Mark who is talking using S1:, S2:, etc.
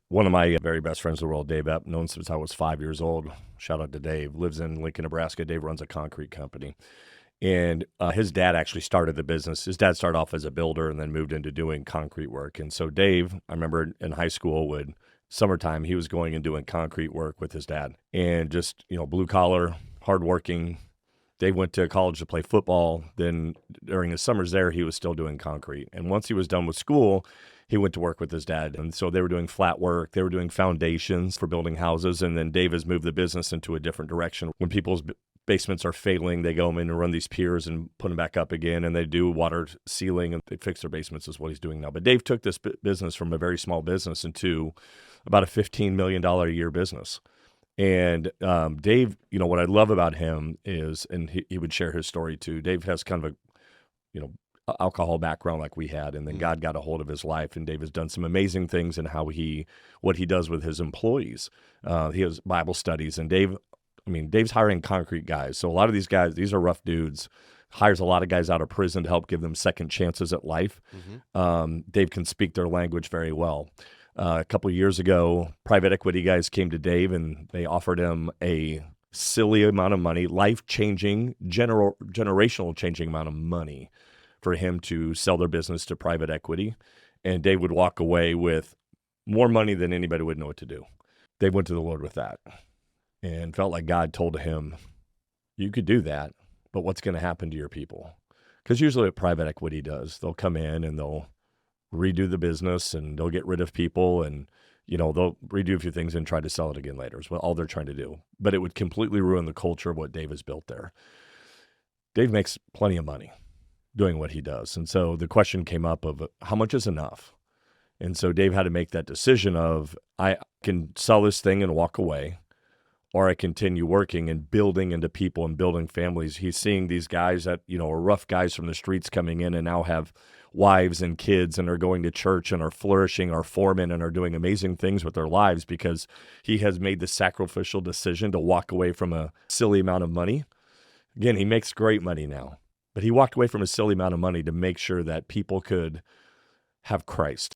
S1: One of my very best friends in the world, Dave Epp, known since I was 5 years old. Shout out to Dave. Lives in Lincoln, Nebraska. Dave runs a concrete company. And his dad actually started the business. His dad started off as a builder and then moved into doing concrete work. And so Dave, I remember in high school, summertime, he was going and doing concrete work with his dad. And just, blue collar, hardworking. Dave went to college to play football. Then during his summers there, he was still doing concrete. And once he was done with school, he went to work with his dad. And so they were doing flat work. They were doing foundations for building houses. And then Dave has moved the business into a different direction. When people's basements are failing, they go in and run these piers and put them back up again. And they do water sealing and they fix their basements is what he's doing now. But Dave took this business from a very small business into about a $15 million a year business. And Dave, what I love about him is, and he would share his story too. Dave has kind of alcohol background like we had, and then God got a hold of his life, and Dave has done some amazing things in what he does with his employees. He has Bible studies, and Dave's hiring concrete guys. So a lot of these guys, these are rough dudes. Hires a lot of guys out of prison to help give them second chances at life. Dave can speak their language very well. A couple of years ago, private equity guys came to Dave and they offered him a silly amount of money, life-changing, generational changing amount of money for him to sell their business to private equity. And Dave would walk away with more money than anybody would know what to do. Dave went to the Lord with that and felt like God told him, you could do that, but what's going to happen to your people? Because usually what private equity does, they'll come in and they'll redo the business and they'll get rid of people and, they'll redo a few things and try to sell it again later is what all they're trying to do. But it would completely ruin the culture of what Dave has built there. Dave makes plenty of money doing what he does. And so the question came up of how much is enough? And so Dave had to make that decision of I can sell this thing and walk away, or I continue working and building into people and building families. He's seeing these guys that, are rough guys from the streets coming in and now have wives and kids and are going to church and are flourishing, are foremen and are doing amazing things with their lives because he has made the sacrificial decision to walk away from a silly amount of money. Again, he makes great money now, but he walked away from a silly amount of money to make sure that people could have Christ.